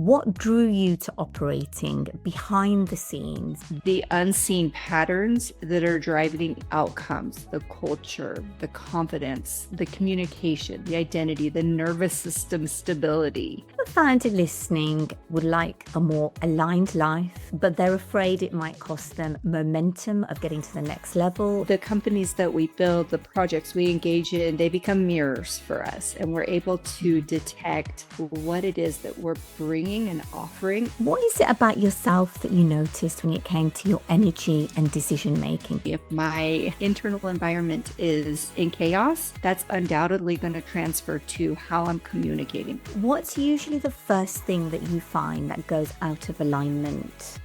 What drew you to operating behind the scenes? The unseen patterns that are driving outcomes, the culture, the confidence, the communication, the identity, the nervous system stability. A founder listening would like a more aligned life, but they're afraid it might cost them momentum of getting to the next level. The companies that we build, the projects we engage in, they become mirrors for us, and we're able to detect what it is that we're bringing and offering. What is it about yourself that you noticed when it came to your energy and decision making? If my internal environment is in chaos, that's undoubtedly going to transfer to how I'm communicating. What's usually the first thing that you find that goes out of alignment?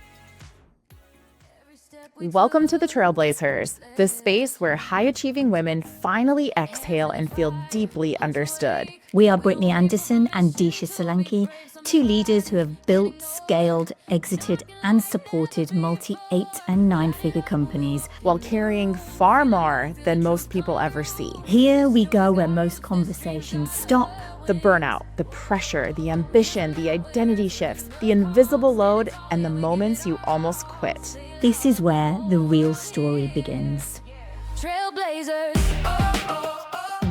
Welcome to the Trailblazers, the space where high-achieving women finally exhale and feel deeply understood. We are Brittany Anderson and Disha Solanki, two leaders who have built, scaled, exited, and supported multi-8 and 9-figure companies while carrying far more than most people ever see. Here we go where most conversations stop. The burnout, the pressure, the ambition, the identity shifts, the invisible load, and the moments you almost quit. This is where the real story begins. Trailblazers.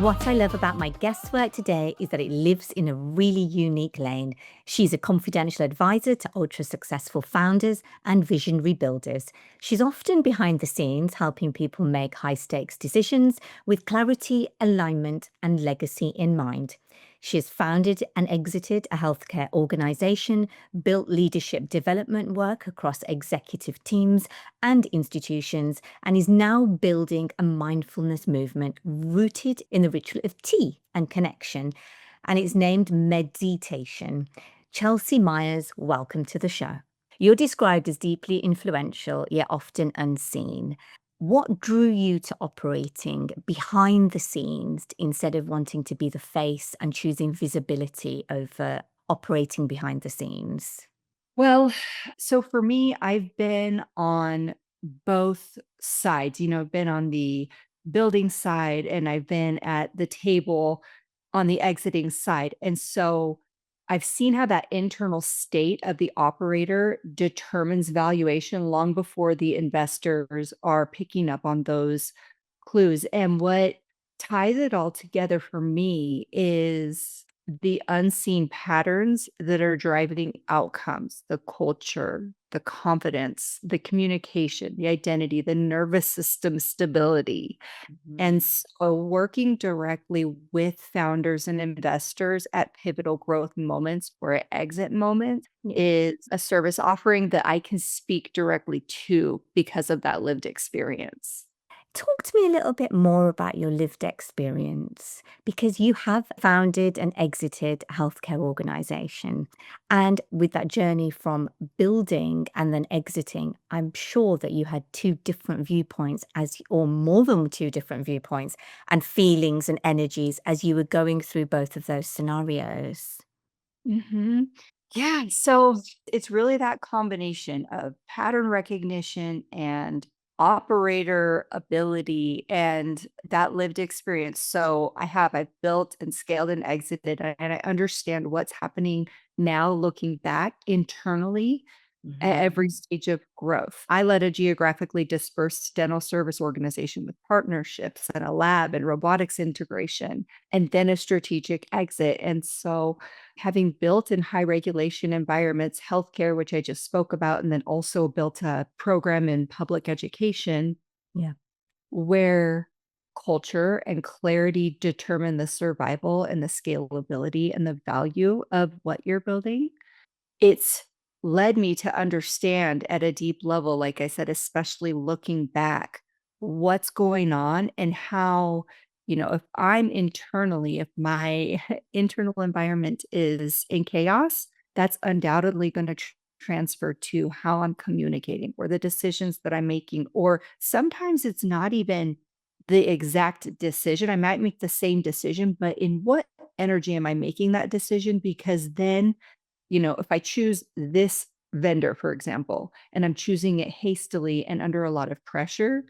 What I love about my guest's work today is that it lives in a really unique lane. She's a confidential advisor to ultra-successful founders and visionary builders. She's often behind the scenes helping people make high-stakes decisions with clarity, alignment, and legacy in mind. She has founded and exited a healthcare organization, built leadership development work across executive teams and institutions, and is now building a mindfulness movement rooted in the ritual of tea and connection. And it's named mediTEAtion. Chelsea Myers, welcome to the show. You're described as deeply influential, yet often unseen. What drew you to operating behind the scenes instead of wanting to be the face and choosing visibility over operating behind the scenes? Well, so for me, I've been on both sides. I've been on the building side and I've been at the table on the exiting side. And so I've seen how that internal state of the operator determines valuation long before the investors are picking up on those clues. And what ties it all together for me is the unseen patterns that are driving outcomes, the culture, the confidence, the communication, the identity, the nervous system stability. And so working directly with founders and investors at pivotal growth moments or exit moments is a service offering that I can speak directly to because of that lived experience. Talk to me a little bit more about your lived experience because you have founded and exited a healthcare organization. And with that journey from building and then exiting, I'm sure that you had two different viewpoints or more than two different viewpoints and feelings and energies as you were going through both of those scenarios. Mhm. Yeah, so it's really that combination of pattern recognition and operator ability and that lived experience. So I've built and scaled and exited, and I understand what's happening now looking back internally at Mhm. every stage of growth. I led a geographically dispersed dental service organization with partnerships and a lab and robotics integration, and then a strategic exit. And so, having built in high regulation environments, healthcare, which I just spoke about, and then also built a program in public education Yeah. where culture and clarity determine the survival and the scalability and the value of what you're building. It's led me to understand at a deep level, like I said, especially looking back, what's going on and how, if my internal environment is in chaos, that's undoubtedly going to transfer to how I'm communicating or the decisions that I'm making. Or sometimes it's not even the exact decision. I might make the same decision, but in what energy am I making that decision? Because then if I choose this vendor, for example, and I'm choosing it hastily and under a lot of pressure,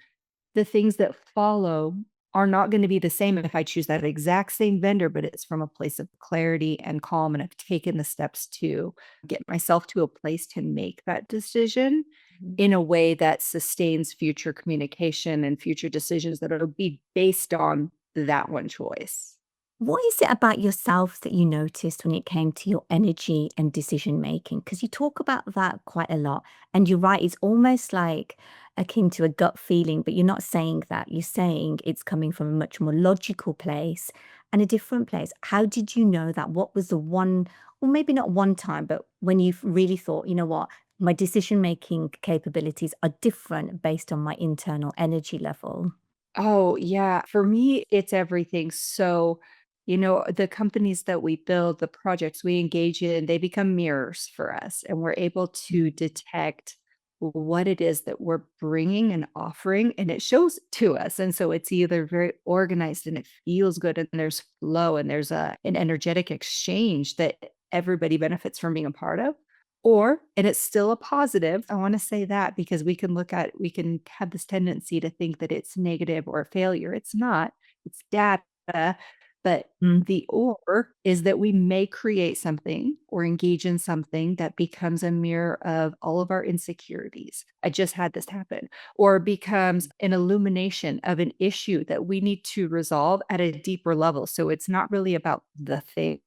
the things that follow are not going to be the same if I choose that exact same vendor, but it's from a place of clarity and calm. And I've taken the steps to get myself to a place to make that decision Mhm. in a way that sustains future communication and future decisions that will be based on that one choice. What is it about yourself that you noticed when it came to your energy and decision making? Because you talk about that quite a lot. And you're right, it's almost like akin to a gut feeling, but you're not saying that. You're saying it's coming from a much more logical place and a different place. How did you know that? What was the one, or maybe not one time, but when you've really thought, you know what, my decision making capabilities are different based on my internal energy level? Oh, yeah. For me, it's everything. So, the companies that we build, the projects we engage in, they become mirrors for us, and we're able to detect what it is that we're bringing and offering, and it shows to us. And so it's either very organized and it feels good, and there's flow, and there's an energetic exchange that everybody benefits from being a part of. Or and it's still a positive, I wanna say that because we can have this tendency to think that it's negative or a failure, it's not, it's data, but the or is that we may create something or engage in something that becomes a mirror of all of our insecurities. I just had this happen, or becomes an illumination of an issue that we need to resolve at a deeper level. So it's not really about the thing,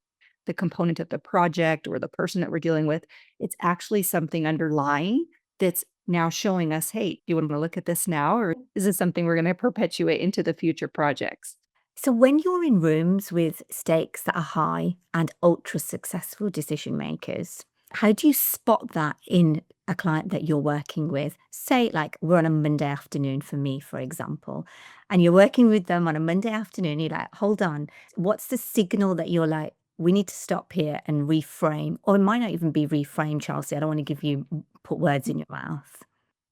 the component of the project or the person that we're dealing with. It's actually something underlying that's now showing us, hey, do you want to look at this now? Or is this something we're going to perpetuate into the future projects? So, when you're in rooms with stakes that are high and ultra successful decision makers, how do you spot that in a client that you're working with? Say, like, we're on a Monday afternoon for me, for example, and you're working with them on a Monday afternoon. You're like, hold on, what's the signal that you're like, we need to stop here and reframe? Or it might not even be reframe, Chelsea. I don't want to give you, put words in your mouth.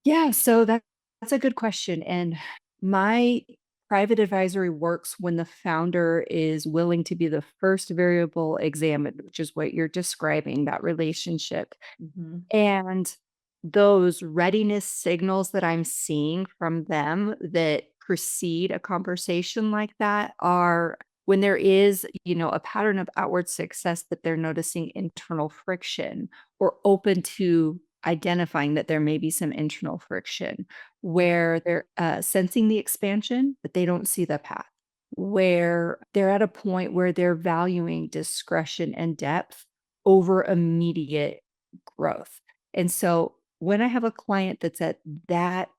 Yeah, so that's a good question. And my private advisory works when the founder is willing to be the first variable examined, which is what you're describing, that relationship. Mhm. And those readiness signals that I'm seeing from them that precede a conversation like that are when there is, a pattern of outward success, that they're noticing internal friction or open to identifying that there may be some internal friction where they're sensing the expansion, but they don't see the path, where they're at a point where they're valuing discretion and depth over immediate growth. And so when I have a client that's at that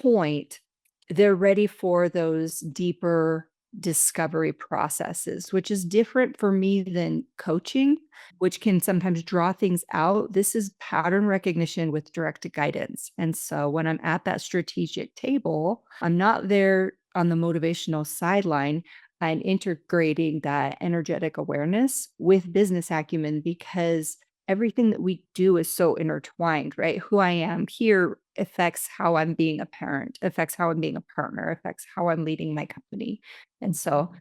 point, they're ready for those deeper discovery processes, which is different for me than coaching, which can sometimes draw things out. This is pattern recognition with direct guidance. And so when I'm at that strategic table, I'm not there on the motivational sideline. I'm integrating that energetic awareness with business acumen because everything that we do is so intertwined, right? Who I am here affects how I'm being a parent, affects how I'm being a partner, affects how I'm leading my company. And so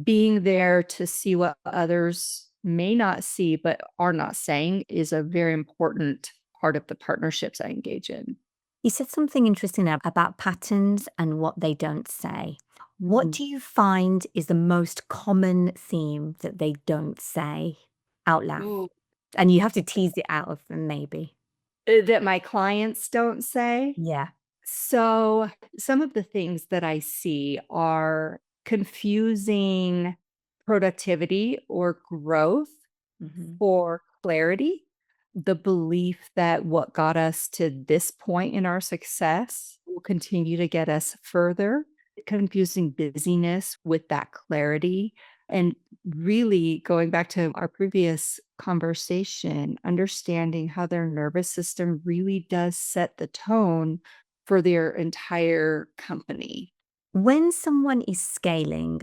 being there to see what others may not see but are not saying is a very important part of the partnerships I engage in. You said something interesting there about patterns and what they don't say. What Mhm. do you find is the most common theme that they don't say out loud? Ooh. And you have to tease it out of them, maybe. That my clients don't say. Yeah. So, some of the things that I see are confusing productivity or growth Mhm. for clarity, the belief that what got us to this point in our success will continue to get us further, confusing busyness with that clarity. And really going back to our previous conversation, understanding how their nervous system really does set the tone for their entire company. When someone is scaling,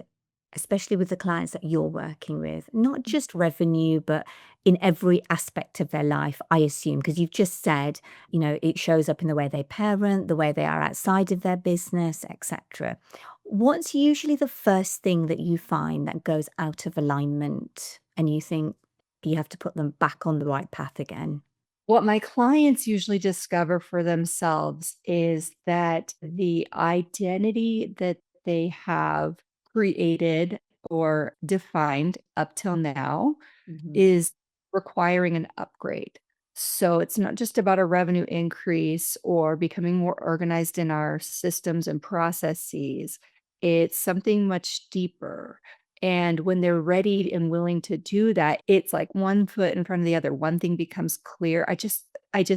especially with the clients that you're working with, not just revenue, but in every aspect of their life, I assume, because you've just said, it shows up in the way they parent, the way they are outside of their business, etc. What's usually the first thing that you find that goes out of alignment and you think you have to put them back on the right path again? What my clients usually discover for themselves is that the identity that they have created or defined up till now Mhm. is requiring an upgrade. So it's not just about a revenue increase or becoming more organized in our systems and processes. It's something much deeper. And when they're ready and willing to do that, it's like one foot in front of the other. One thing becomes clear. I just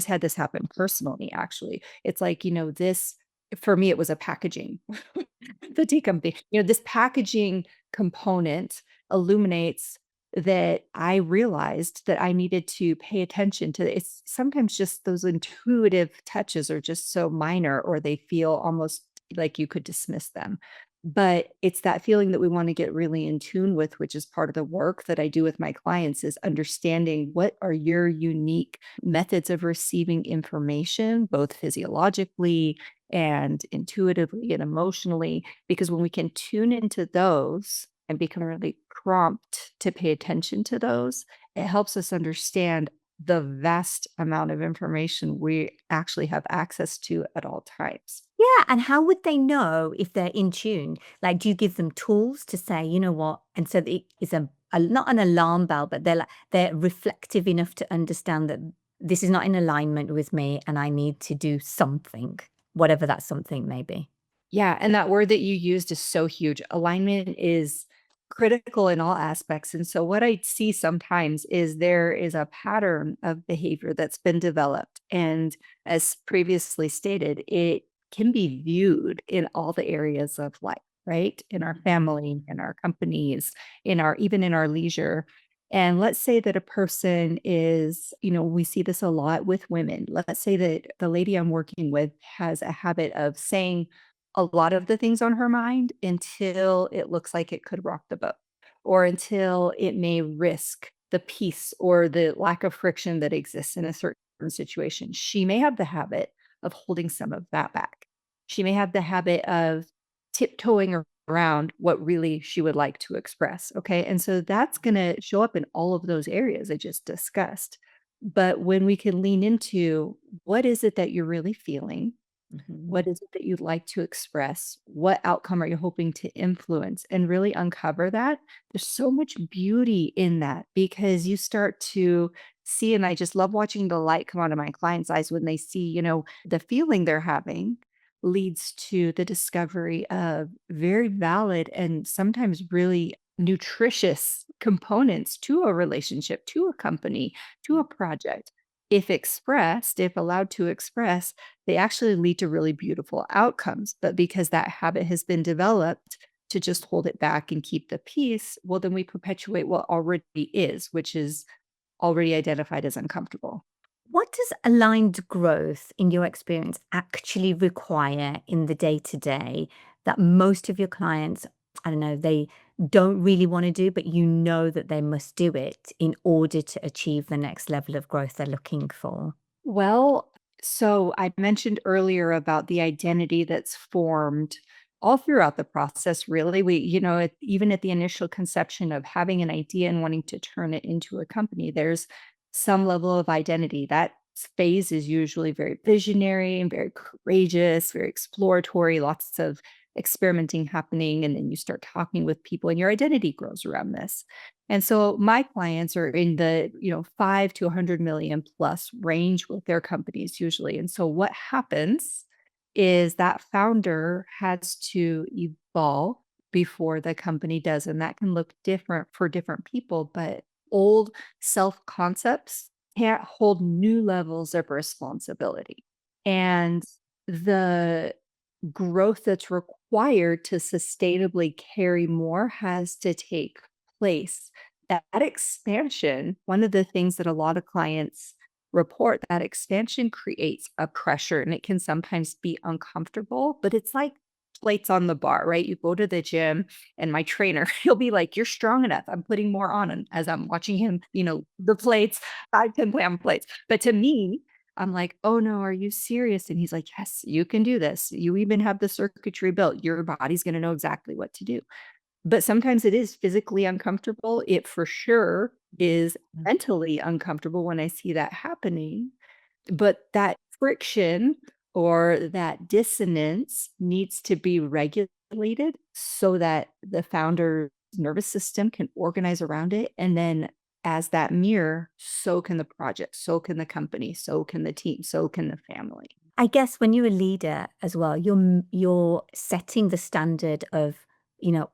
had this happen personally, actually. It's like, this for me, it was a packaging, the tea company. This packaging component illuminates that I realized that I needed to pay attention to. It's sometimes just those intuitive touches are just so minor, or they feel almost like you could dismiss them. But it's that feeling that we want to get really in tune with, which is part of the work that I do with my clients, is understanding what are your unique methods of receiving information, both physiologically and intuitively and emotionally. Because when we can tune into those and become really prompt to pay attention to those, it helps us understand the vast amount of information we actually have access to at all times. Yeah, and how would they know if they're in tune? Like, do you give them tools to say, "You know what?" And so it is a not an alarm bell, but they're reflective enough to understand that this is not in alignment with me and I need to do something, whatever that something may be. Yeah, and that word that you used is so huge. Alignment is critical in all aspects. And so, what I see sometimes is there is a pattern of behavior that's been developed. And as previously stated, it can be viewed in all the areas of life, right? In our family, in our companies, even in our leisure. And let's say that a person is, we see this a lot with women. Let's say that the lady I'm working with has a habit of saying a lot of the things on her mind until it looks like it could rock the boat, or until it may risk the peace or the lack of friction that exists in a certain situation. She may have the habit of holding some of that back. She may have the habit of tiptoeing around what really she would like to express. Okay. And so that's going to show up in all of those areas I just discussed. But when we can lean into what is it that you're really feeling? Mhm. What is it that you'd like to express? What outcome are you hoping to influence? And really uncover that. There's so much beauty in that because you start to see, and I just love watching the light come out of my clients' eyes when they see, the feeling they're having leads to the discovery of very valid and sometimes really nutritious components to a relationship, to a company, to a project. If expressed, if allowed to express, they actually lead to really beautiful outcomes. But because that habit has been developed to just hold it back and keep the peace, well, then we perpetuate what already is, which is already identified as uncomfortable. What does aligned growth, in your experience, actually require in the day to day that most of your clients, I don't know, they don't really want to do, but you know that they must do it in order to achieve the next level of growth they're looking for? Well, so I mentioned earlier about the identity that's formed all throughout the process, really. Even at the initial conception of having an idea and wanting to turn it into a company, there's some level of identity. That phase is usually very visionary and very courageous, very exploratory, lots of experimenting happening. And then you start talking with people, and your identity grows around this. And so my clients are in the, 5 to 100 million plus range with their companies usually. And so what happens is that founder has to evolve before the company does. And that can look different for different people, but old self concepts can't hold new levels of responsibility. And the growth that's required to sustainably carry more has to take place. That expansion, one of the things that a lot of clients report, that expansion creates a pressure, and it can sometimes be uncomfortable, but it's like plates on the bar, right? You go to the gym and my trainer, he'll be like, "You're strong enough. I'm putting more on." And as I'm watching him, the plates, 5, 10 pound plates. But to me, I'm like, "Oh no, are you serious?" And he's like, "Yes, you can do this. You even have the circuitry built. Your body's going to know exactly what to do." But sometimes it is physically uncomfortable. It for sure is mentally uncomfortable when I see that happening. But that friction or that dissonance needs to be regulated articulated so that the founder's nervous system can organize around it. And then as that mirror, so can the project, so can the company, so can the team, so can the family. I guess when you're a leader as well, you're setting the standard of,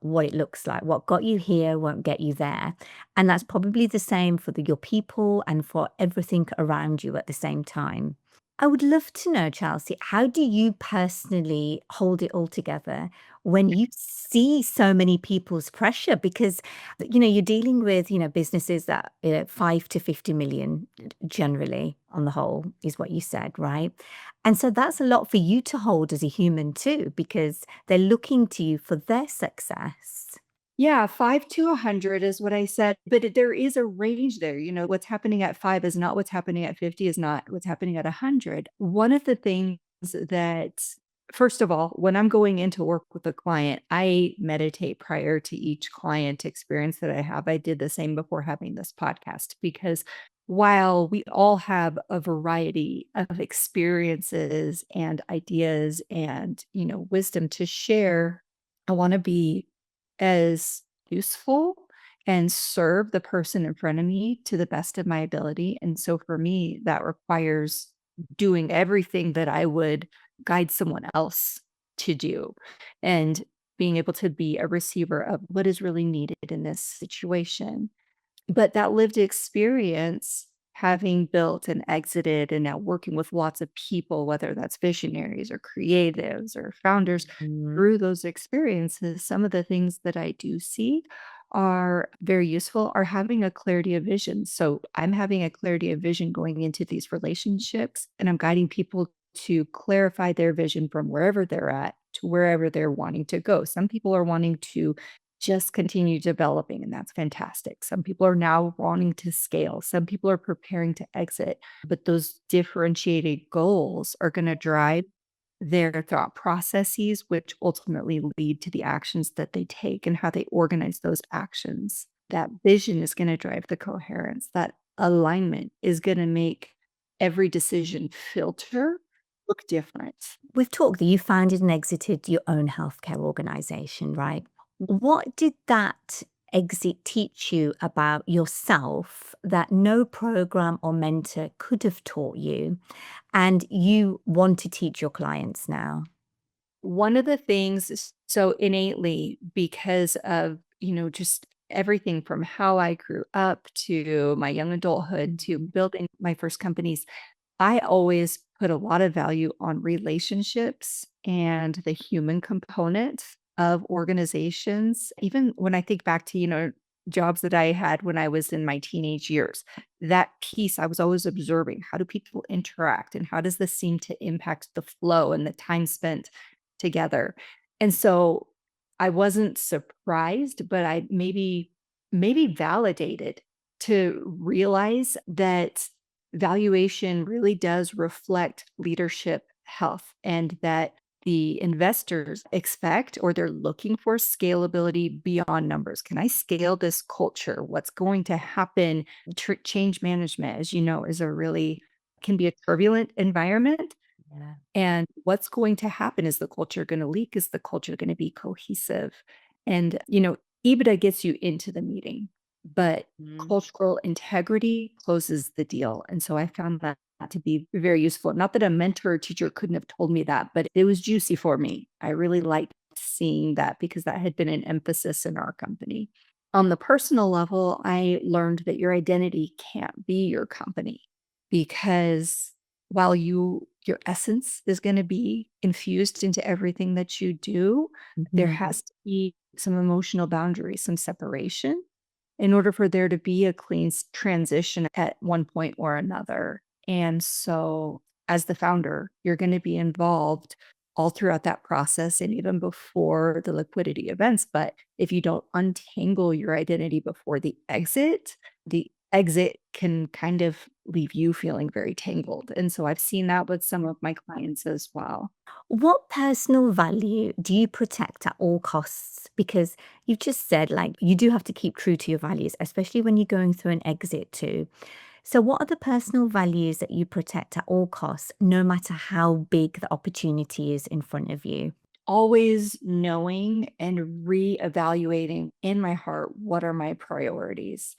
what it looks like. What got you here won't get you there. And that's probably the same for your people and for everything around you at the same time. I would love to know, Chelsea, how do you personally hold it all together when you see so many people's pressure? Because, you're dealing with, businesses that, 5 to 50 million generally on the whole is what you said, right? And so that's a lot for you to hold as a human too, because they're looking to you for their success. Yeah, 5 to 100 is what I said, but there is a range there. What's happening at 5 is not what's happening at 50, is not what's happening at 100. One of the things that, first of all, when I'm going into work with a client, I meditate prior to each client experience that I have. I did the same before having this podcast because while we all have a variety of experiences and ideas and, wisdom to share, I want to be as useful and serve the person in front of me to the best of my ability. And so for me, that requires doing everything that I would guide someone else to do and being able to be a receiver of what is really needed in this situation. But that lived experience, having built and exited and now working with lots of people, whether that's visionaries or creatives or founders, Mhm. through those experiences, some of the things that I do see are very useful are having a clarity of vision. So I'm having a clarity of vision going into these relationships, and I'm guiding people to clarify their vision from wherever they're at to wherever they're wanting to go. Some people are wanting to just continue developing, and that's fantastic. Some people are now wanting to scale. Some people are preparing to exit, but those differentiated goals are going to drive their thought processes, which ultimately lead to the actions that they take and how they organize those actions. That vision is going to drive the coherence. That alignment is going to make every decision filter look different. We've talked that you founded and exited your own healthcare organization, right? What did that exit teach you about yourself that no program or mentor could have taught you and you want to teach your clients now? One of the things so innately because of, just everything from how I grew up to my young adulthood to building my first companies, I always put a lot of value on relationships and the human component of organizations. Even when I think back to, jobs that I had when I was in my teenage years, that piece I was always observing. How do people interact and how does this seem to impact the flow and the time spent together? And so I wasn't surprised, but I maybe validated to realize that valuation really does reflect leadership health and that the investors expect or they're looking for scalability beyond numbers. Can I scale this culture? What's going to happen? Change management, as you know, is a really can be a turbulent environment. Yeah. And what's going to happen? Is the culture going to leak? Is the culture going to be cohesive? And, EBITDA gets you into the meeting, but Mm. cultural integrity closes the deal. And so I found that to be very useful. Not that a mentor or teacher couldn't have told me that, but it was juicy for me. I really liked seeing that because that had been an emphasis in our company. On the personal level, I learned that your identity can't be your company because while your essence is going to be infused into everything that you do, there Mhm. has to be some emotional boundaries, some separation in order for there to be a clean transition at one point or another. And so, as the founder, you're going to be involved all throughout that process and even before the liquidity events. But if you don't untangle your identity before the exit can kind of leave you feeling very tangled. And so I've seen that with some of my clients as well. What personal value do you protect at all costs? Because you've just said, like, you do have to keep true to your values, especially when you're going through an exit too. So, what are the personal values that you protect at all costs, no matter how big the opportunity is in front of you? always knowing and reevaluating in my heart what are my priorities,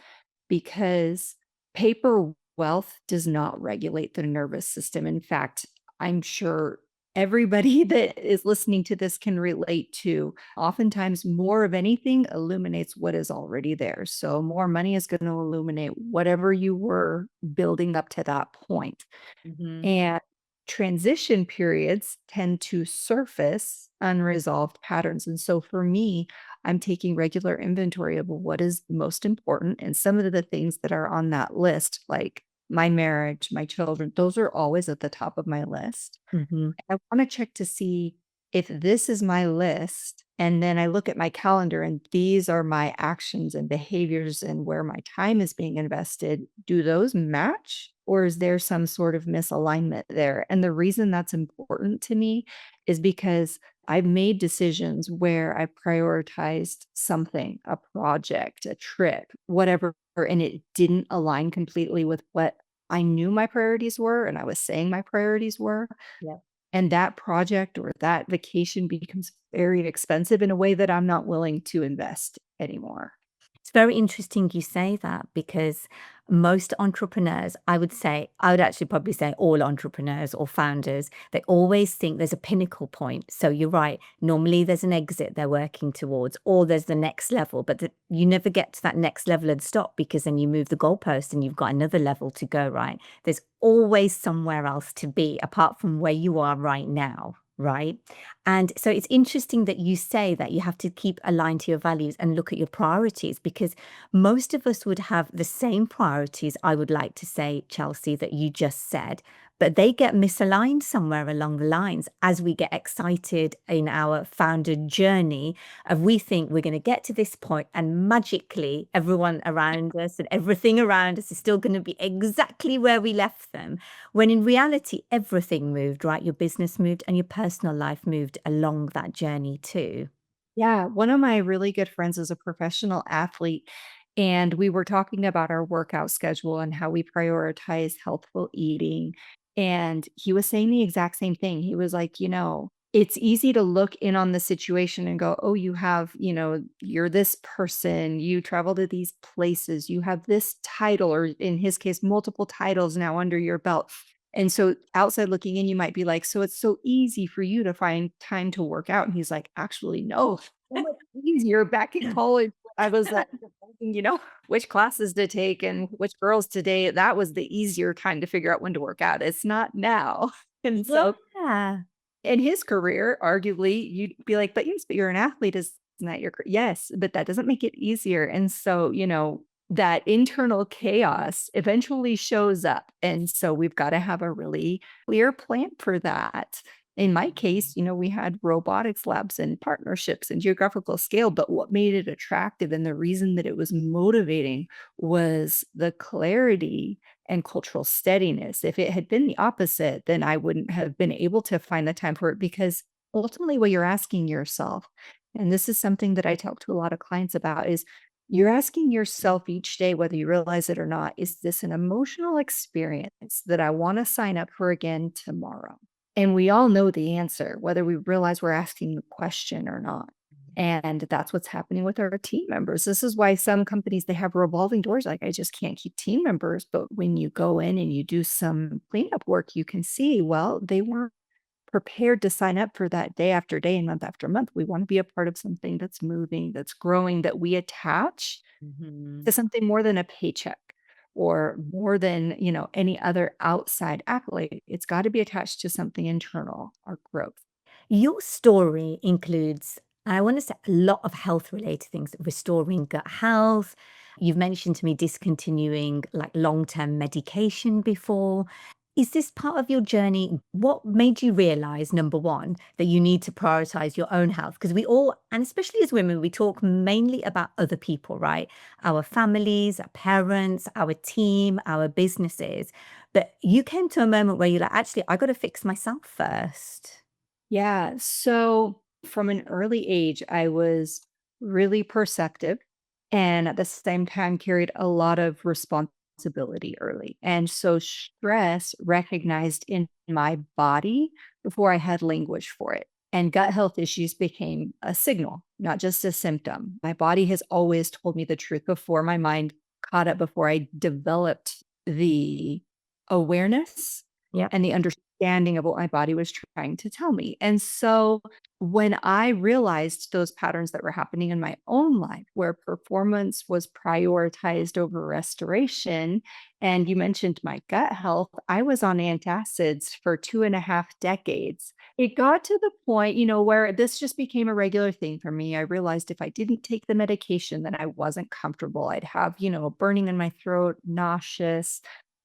because paper wealth does not regulate the nervous system. In fact, I'm sure everybody that is listening to this can relate to oftentimes more of anything illuminates what is already there. So more money is going to illuminate whatever you were building up to that point. Mhm. And transition periods tend to surface unresolved patterns. And so for me, I'm taking regular inventory of what is most important. And some of the things that are on that list, like my marriage, my children, those are always at the top of my list. Mhm. I want to check to see if this is my list. And then I look at my calendar and these are my actions and behaviors and where my time is being invested. Do those match? Or is there some sort of misalignment there? And the reason that's important to me is because I've made decisions where I prioritized something, a project, a trip, whatever, and it didn't align completely with what I knew my priorities were and I was saying my priorities were. Yeah. And that project or that vacation becomes very expensive in a way that I'm not willing to invest anymore. It's very interesting you say that because most entrepreneurs, I would actually probably say all entrepreneurs or founders, they always think there's a pinnacle point. So you're right. Normally there's an exit they're working towards, or there's the next level, but you never get to that next level and stop because then you move the goalpost and you've got another level to go, right? There's always somewhere else to be apart from where you are right now. Right. And so it's interesting that you say that you have to keep aligned to your values and look at your priorities because most of us would have the same priorities, I would like to say, Chelsea, that you just said, but they get misaligned somewhere along the lines as we get excited in our founder journey of we think we're going to get to this point and magically everyone around us and everything around us is still going to be exactly where we left them. When in reality, everything moved, right? Your business moved and your personal life moved along that journey too. Yeah, one of my really good friends is a professional athlete, and we were talking about our workout schedule and how we prioritize healthful eating. And he was saying the exact same thing. He was like, it's easy to look in on the situation and go, oh, you have, you're this person, you travel to these places, you have this title, or in his case, multiple titles now under your belt. And so outside looking in, you might be like, so it's so easy for you to find time to work out. And he's like, actually, no, so much easier back in college. I was like, which classes to take and which girls to date. That was the easier time to figure out when to work out. It's not now. And so Yeah. in his career, arguably, you'd be like, but yes, but you're an athlete, isn't that your yes, but that doesn't make it easier. And so, that internal chaos eventually shows up. And so we've got to have a really clear plan for that. In my case, we had robotics labs and partnerships and geographical scale, but what made it attractive and the reason that it was motivating was the clarity and cultural steadiness. If it had been the opposite, then I wouldn't have been able to find the time for it because ultimately what you're asking yourself, and this is something that I talk to a lot of clients about, is you're asking yourself each day, whether you realize it or not, is this an emotional experience that I want to sign up for again tomorrow? And we all know the answer, whether we realize we're asking the question or not. And that's what's happening with our team members. This is why some companies they have revolving doors. Like I just can't keep team members. But when you go in and you do some cleanup work, you can see, well, they weren't prepared to sign up for that day after day and month after month. We want to be a part of something that's moving, that's growing, that we attach Mhm. to something more than a paycheck or more than, any other outside accolade. It's got to be attached to something internal, our growth. Your story includes, I want to say, a lot of health related things, restoring gut health. You've mentioned to me discontinuing like long term medication before. Is this part of your journey? What made you realize, number one, that you need to prioritize your own health? Because we all, and especially as women, we talk mainly about other people, right? Our families, our parents, our team, our businesses. But you came to a moment where you're like, actually, I got to fix myself first. Yeah. So from an early age, I was really perceptive and at the same time carried a lot of responsibility early. And so stress recognized in my body before I had language for it. And gut health issues became a signal, not just a symptom. My body has always told me the truth before my mind caught up, before I developed the awareness Yeah. and the understanding of what my body was trying to tell me. And so when I realized those patterns that were happening in my own life, where performance was prioritized over restoration, and you mentioned my gut health, I was on antacids for 2.5 decades. It got to the point, where this just became a regular thing for me. I realized if I didn't take the medication, then I wasn't comfortable. I'd have, burning in my throat, nauseous,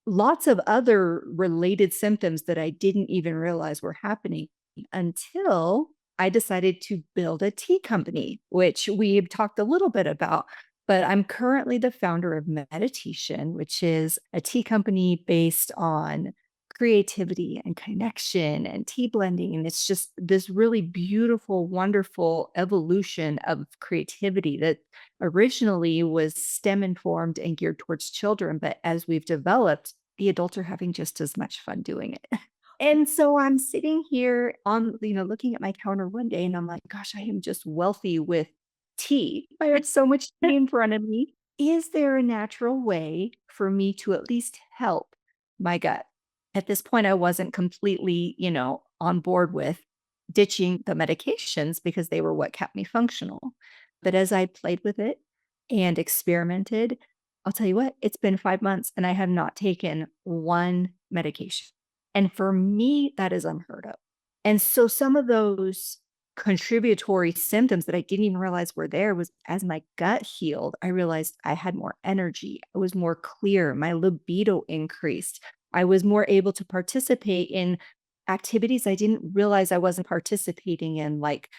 lots of other related symptoms that I didn't even realize were happening until I decided to build a tea company, which we've talked a little bit about. But I'm currently the founder of mediTEAtion, which is a tea company based on creativity and connection and tea blending. And it's just this really beautiful, wonderful evolution of creativity that originally was STEM informed and geared towards children. But as we've developed, the adults are having just as much fun doing it. And so I'm sitting here looking at my counter one day and I'm like, gosh, I am just wealthy with tea. I have so much tea in front of me. Is there a natural way for me to at least help my gut? At this point, I wasn't completely, on board with ditching the medications because they were what kept me functional. But as I played with it and experimented, I'll tell you what, it's been 5 months and I have not taken one medication. And for me, that is unheard of. And so some of those contributory symptoms that I didn't even realize were there was as my gut healed, I realized I had more energy. I was more clear. My libido increased. I was more able to participate in activities I didn't realize I wasn't participating in, like,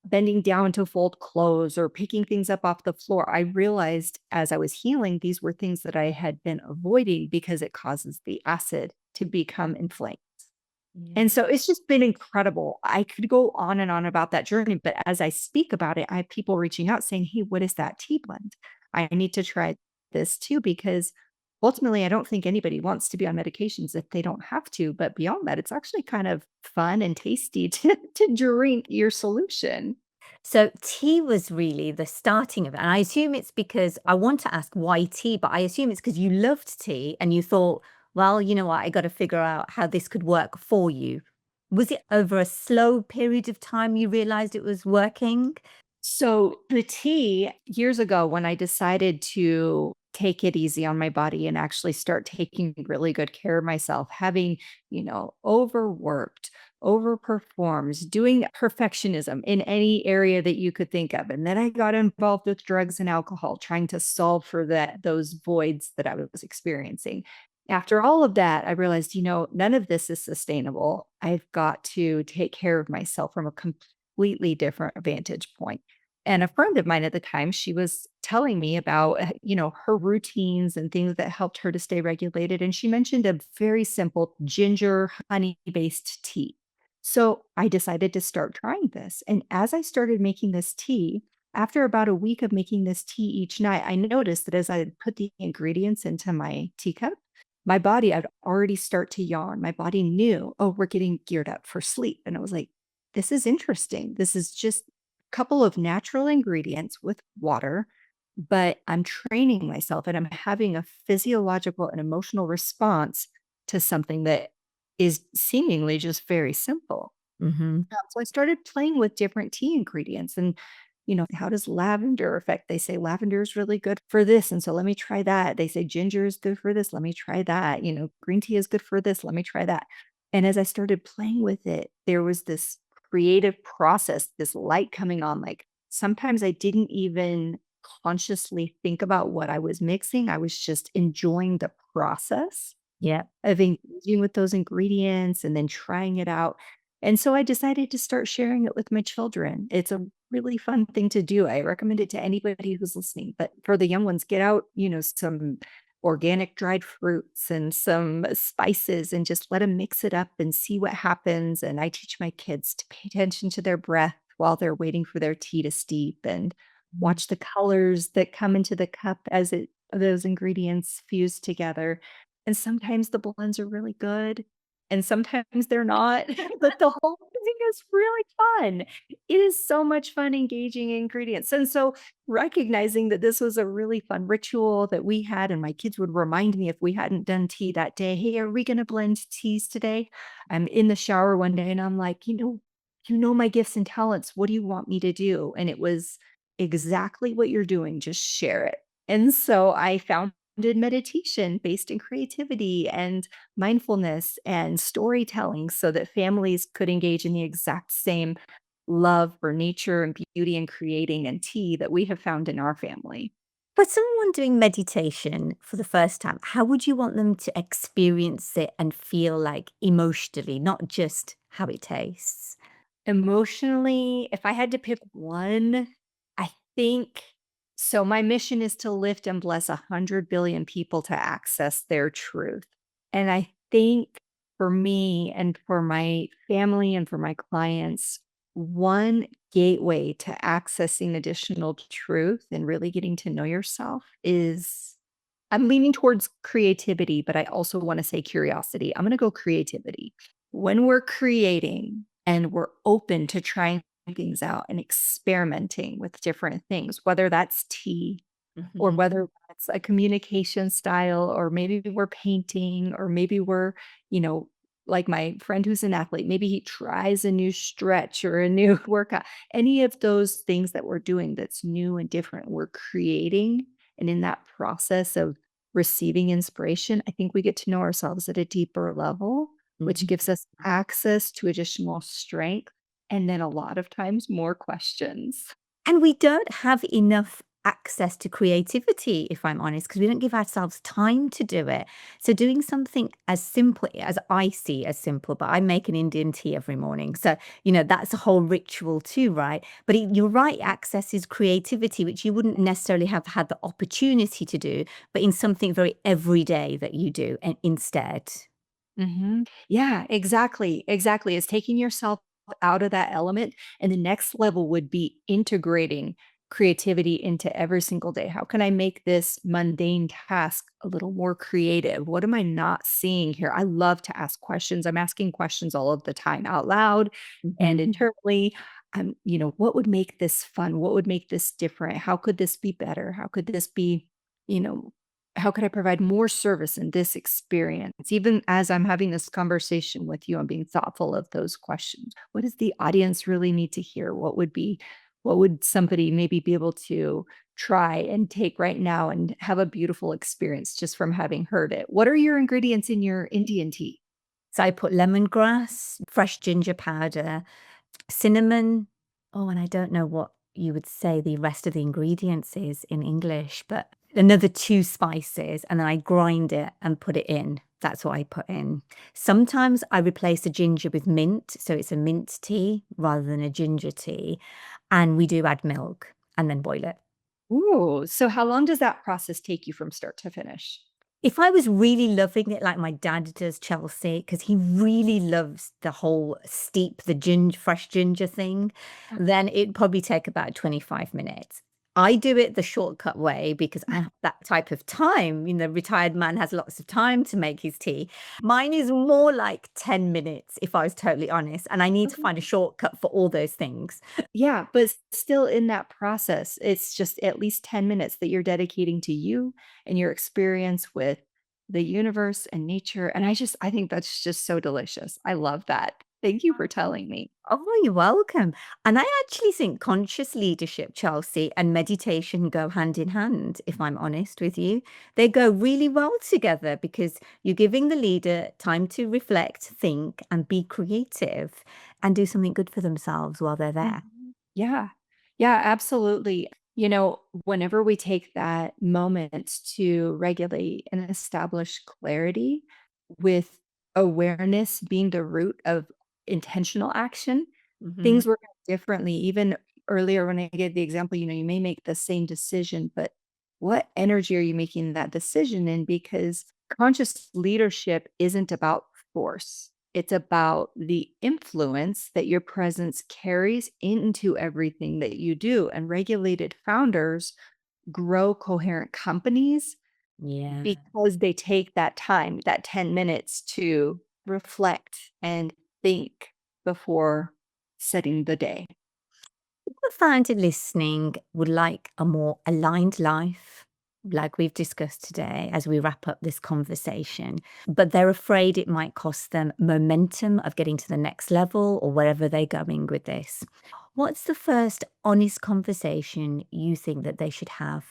bending down to fold clothes or picking things up off the floor. I realized as I was healing, these were things that I had been avoiding because it causes the acid to become inflamed. Yeah. And so it's just been incredible. I could go on and on about that journey, but as I speak about it, I have people reaching out saying, "Hey, what is that tea blend? I need to try this too," because ultimately, I don't think anybody wants to be on medications if they don't have to. But beyond that, it's actually kind of fun and tasty to drink your solution. So tea was really the starting of it. And I assume it's because I want to ask why tea, but I assume it's because you loved tea and you thought, well, you know what, I got to figure out how this could work for you. Was it over a slow period of time you realized it was working? So the tea, years ago, when I decided to take it easy on my body and actually start taking really good care of myself, having, overworked, overperformed, doing perfectionism in any area that you could think of. And then I got involved with drugs and alcohol, trying to solve for those voids that I was experiencing. After all of that, I realized, none of this is sustainable. I've got to take care of myself from a completely different vantage point. And a friend of mine at the time, she was telling me about, her routines and things that helped her to stay regulated. And she mentioned a very simple ginger honey based tea. So I decided to start trying this. And as I started making this tea, after about a week of making this tea each night, I noticed that as I put the ingredients into my teacup, my body, I'd already start to yawn. My body knew, oh, we're getting geared up for sleep. And I was like, this is interesting. This is just couple of natural ingredients with water, but I'm training myself and I'm having a physiological and emotional response to something that is seemingly just very simple. Hmm. So I started playing with different tea ingredients and, how does lavender affect? They say lavender is really good for this. And so let me try that. They say ginger is good for this. Let me try that. Green tea is good for this. Let me try that. And as I started playing with it, there was this creative process, this light coming on. Like sometimes I didn't even consciously think about what I was mixing. I was just enjoying the process Yeah. of engaging with those ingredients and then trying it out. And so I decided to start sharing it with my children. It's a really fun thing to do. I recommend it to anybody who's listening. But for the young ones, get out, some organic dried fruits and some spices and just let them mix it up and see what happens. And I teach my kids to pay attention to their breath while they're waiting for their tea to steep and watch the colors that come into the cup as those ingredients fuse together. And sometimes the blends are really good and sometimes they're not, but the whole thing is really fun. It is so much fun engaging ingredients. And so recognizing that this was a really fun ritual that we had, and my kids would remind me if we hadn't done tea that day, hey, are we going to blend teas today? I'm in the shower one day and I'm like, you know my gifts and talents. What do you want me to do? And it was exactly what you're doing. Just share it. And so I founded meditation based in creativity and mindfulness and storytelling so that families could engage in the exact same love for nature and beauty and creating and tea that we have found in our family. For someone doing meditation for the first time, how would you want them to experience it and feel like emotionally, not just how it tastes? Emotionally, if I had to pick one, I think so. My mission is to lift and bless 100 billion people to access their truth. And I think for me and for my family and for my clients, one gateway to accessing additional truth and really getting to know yourself is I'm leaning towards creativity, but I also want to say curiosity. I'm going to go creativity. When we're creating and we're open to trying things out and experimenting with different things, whether that's tea or Mhm. whether that's a communication style, or maybe we're painting, or maybe we're, you know, like my friend who's an athlete, maybe he tries a new stretch or a new workout. Any of those things that we're doing that's new and different, we're creating. And in that process of receiving inspiration, I think we get to know ourselves at a deeper level, which Mhm. gives us access to additional strength and then a lot of times more questions. And we don't have enough access to creativity, if I'm honest, because we don't give ourselves time to do it. So doing something as simple as I see as simple, but I make an Indian tea every morning. So, that's a whole ritual too, right? But you're right, accesses creativity, which you wouldn't necessarily have had the opportunity to do, but in something very everyday that you do and instead. Yeah, exactly. Exactly. It's taking yourself out of that element. And the next level would be integrating creativity into every single day. How can I make this mundane task a little more creative? What am I not seeing here? I love to ask questions. I'm asking questions all of the time out loud and Mhm. internally. What would make this fun? What would make this different? How could this be better? How could this be, you know, how could I provide more service in this experience? Even as I'm having this conversation with you, I'm being thoughtful of those questions. What does the audience really need to hear? What would somebody maybe be able to try and take right now and have a beautiful experience just from having heard it? What are your ingredients in your Indian tea? So I put lemongrass, fresh ginger powder, cinnamon. Oh, and I don't know what you would say the rest of the ingredients is in English, but another 2 spices, and then I grind it and put it in. That's what I put in. Sometimes I replace the ginger with mint, so it's a mint tea rather than a ginger tea, and we do add milk and then boil it. Ooh, so how long does that process take you from start to finish? If I was really loving it like my dad does, Chelsea, because he really loves the whole steep the fresh ginger thing, then it'd probably take about 25 minutes. I do it the shortcut way because I have that type of time. Retired man has lots of time to make his tea. Mine is more like 10 minutes, if I was totally honest, and I need to find a shortcut for all those things. Yeah, but still in that process, it's just at least 10 minutes that you're dedicating to you and your experience with the universe and nature. And I think that's just so delicious. I love that. Thank you for telling me. Oh, you're welcome. And I actually think conscious leadership, Chelsea, and meditation go hand in hand, if I'm honest with you. They go really well together because you're giving the leader time to reflect, think, and be creative and do something good for themselves while they're there. Mhm. Yeah. Yeah, absolutely. Whenever we take that moment to regulate and establish clarity with awareness being the root of intentional action, Hmm. things work out differently. Even earlier when I gave the example, you may make the same decision, but what energy are you making that decision in? Because conscious leadership isn't about force. It's about the influence that your presence carries into everything that you do. And regulated founders grow coherent companies Yeah. because they take that time, that 10 minutes to reflect and think before. setting the day. If a founder listening would like a more aligned life, like we've discussed today as we wrap up this conversation, but they're afraid it might cost them momentum of getting to the next level or wherever they're going with this, what's the first honest conversation you think that they should have?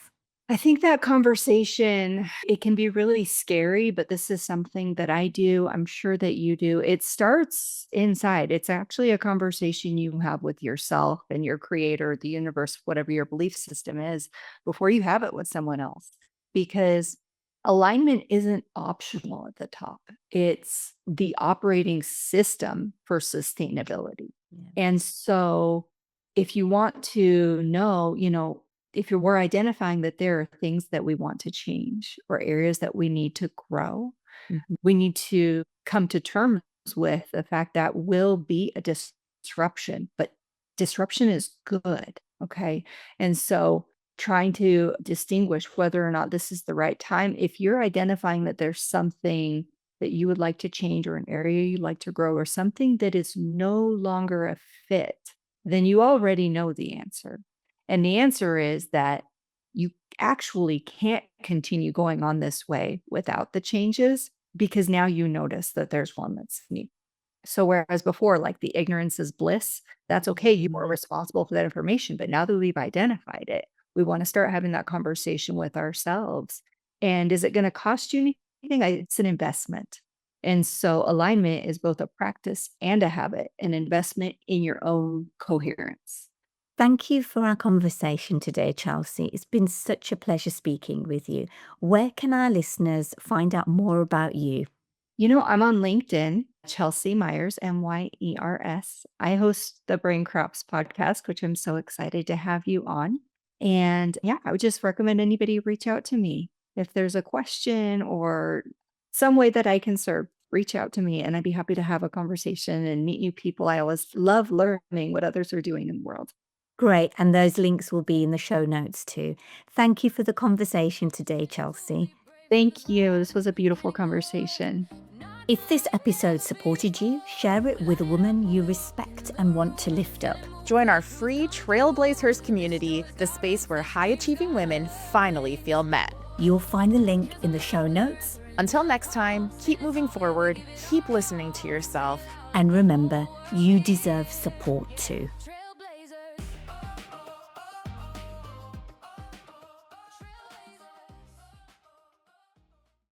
I think that conversation, it can be really scary, but this is something that I do. I'm sure that you do. It starts inside. It's actually a conversation you have with yourself and your creator, the universe, whatever your belief system is, before you have it with someone else. Because alignment isn't optional at the top, it's the operating system for sustainability. Yeah. And so, if you want to know, if we're identifying that there are things that we want to change or areas that we need to grow, Mhm. we need to come to terms with the fact that will be a disruption, but disruption is good. Okay. And so trying to distinguish whether or not this is the right time, if you're identifying that there's something that you would like to change or an area you'd like to grow or something that is no longer a fit, then you already know the answer. And the answer is that you actually can't continue going on this way without the changes because now you notice that there's one that's new. So whereas before, like the ignorance is bliss, that's okay. You were responsible for that information. But now that we've identified it, we want to start having that conversation with ourselves. And is it going to cost you anything? It's an investment. And so alignment is both a practice and a habit, an investment in your own coherence. Thank you for our conversation today, Chelsea. It's been such a pleasure speaking with you. Where can our listeners find out more about you? I'm on LinkedIn, Chelsea Myers, Myers. I host the Brain Crops podcast, which I'm so excited to have you on. And yeah, I would just recommend anybody reach out to me. If there's a question or some way that I can serve, reach out to me and I'd be happy to have a conversation and meet new people. I always love learning what others are doing in the world. Great. And those links will be in the show notes too. Thank you for the conversation today, Chelsea. Thank you. This was a beautiful conversation. If this episode supported you, share it with a woman you respect and want to lift up. Join our free Trailblazers community, the space where high-achieving women finally feel met. You'll find the link in the show notes. Until next time, keep moving forward, keep listening to yourself. And remember, you deserve support too.